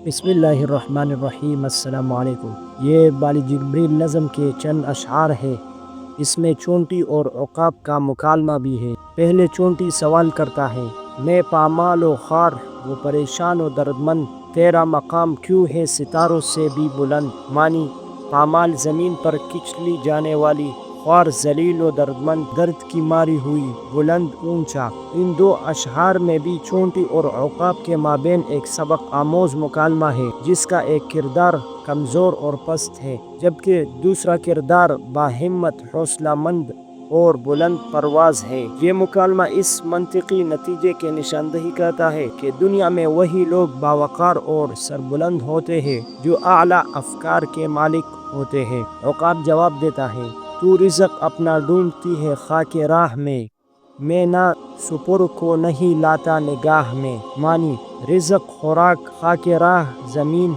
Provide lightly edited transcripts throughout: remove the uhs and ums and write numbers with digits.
بسم اللہ الرحمن الرحیم۔ السلام علیکم۔ یہ بالی جبریل نظم کے چند اشعار ہے۔ اس میں چونٹی اور عقاب کا مکالمہ بھی ہے۔ پہلے چونٹی سوال کرتا ہے، میں پامال و خوار و پریشان و دردمند، تیرا مقام کیوں ہے ستاروں سے بھی بلند؟ معنی، پامال زمین پر کچلی جانے والی، خوار ذلیل و دردمند، درد کی ماری ہوئی، بلند اونچا۔ ان دو اشعار میں بھی چونٹی اور عقاب کے مابین ایک سبق آموز مکالمہ ہے، جس کا ایک کردار کمزور اور پست ہے، جبکہ دوسرا کردار باہمت، حوصلہ مند اور بلند پرواز ہے۔ یہ مکالمہ اس منطقی نتیجے کی نشاندہی کرتا ہے کہ دنیا میں وہی لوگ باوقار اور سربلند ہوتے ہیں جو اعلیٰ افکار کے مالک ہوتے ہیں۔ عقاب جواب دیتا ہے، تو رزق اپنا ڈھونڈتی ہے خاک راہ میں نہ سپر کو نہیں لاتا نگاہ میں۔ معنی، رزق خوراک خاک راہ زمین،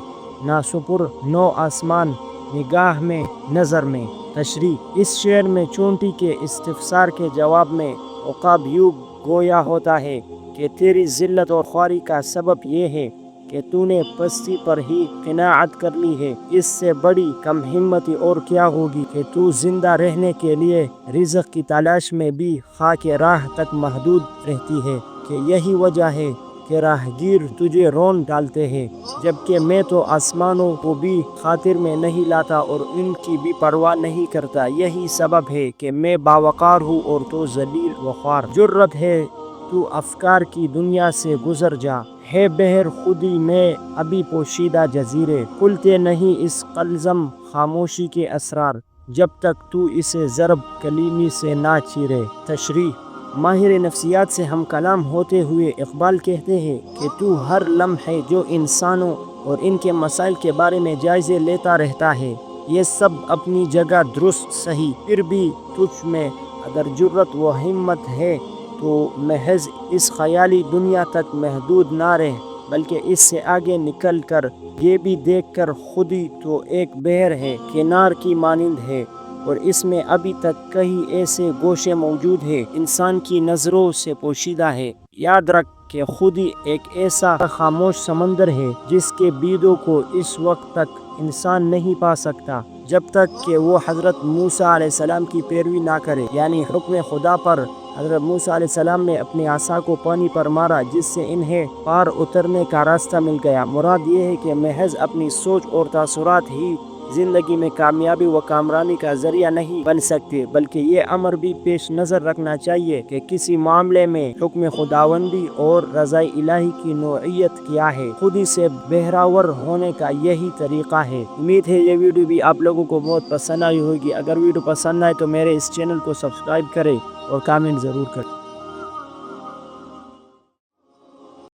نہ سپر نو آسمان، نگاہ میں نظر میں۔ تشریح، اس شعر میں چونٹی کے استفسار کے جواب میں عقاب یوں گویا ہوتا ہے کہ تیری ذلت اور خواری کا سبب یہ ہے کہ تو نے پستی پر ہی قناعت کر لی ہے۔ اس سے بڑی کم ہمتی اور کیا ہوگی کہ تو زندہ رہنے کے لیے رزق کی تلاش میں بھی خاک راہ تک محدود رہتی ہے، کہ یہی وجہ ہے کہ راہگیر تجھے رون ڈالتے ہیں، جبکہ میں تو آسمانوں کو بھی خاطر میں نہیں لاتا اور ان کی بھی پرواہ نہیں کرتا۔ یہی سبب ہے کہ میں باوقار ہوں اور تو ذلیل و خوار۔ جرت ہے تو افکار کی دنیا سے گزر جا، ہے بحر خودی میں ابھی پوشیدہ جزیرے، کھلتے نہیں اس قلزم خاموشی کے اسرار، جب تک تو اسے ضرب کلیمی سے نہ چیرے۔ تشریح، ماہر نفسیات سے ہم کلام ہوتے ہوئے اقبال کہتے ہیں کہ تو ہر لمحے جو انسانوں اور ان کے مسائل کے بارے میں جائزے لیتا رہتا ہے، یہ سب اپنی جگہ درست صحیح، پھر بھی تجھ میں اگر جرت و ہمت ہے تو محض اس خیالی دنیا تک محدود نہ رہ، بلکہ اس سے آگے نکل کر یہ بھی دیکھ کر خودی تو ایک بحر ہے، کنار کی مانند ہے، اور اس میں ابھی تک کئی ایسے گوشے موجود ہیں انسان کی نظروں سے پوشیدہ ہے۔ یاد رکھ کہ خودی ایک ایسا خاموش سمندر ہے جس کے بیدوں کو اس وقت تک انسان نہیں پا سکتا جب تک کہ وہ حضرت موسیٰ علیہ السلام کی پیروی نہ کرے۔ یعنی حکم خدا پر حضرت موسیٰ علیہ السلام نے اپنی عصا کو پانی پر مارا، جس سے انہیں پار اترنے کا راستہ مل گیا۔ مراد یہ ہے کہ محض اپنی سوچ اور تاثرات ہی زندگی میں کامیابی و کامرانی کا ذریعہ نہیں بن سکتے، بلکہ یہ امر بھی پیش نظر رکھنا چاہیے کہ کسی معاملے میں حکم خداوندی اور رضا الہی کی نوعیت کیا ہے۔ خودی سے بہراور ہونے کا یہی طریقہ ہے۔ امید ہے یہ ویڈیو بھی آپ لوگوں کو بہت پسند آئی ہوگی۔ اگر ویڈیو پسند آئے تو میرے اس چینل کو سبسکرائب کریں اور کامنٹ ضرور کریں۔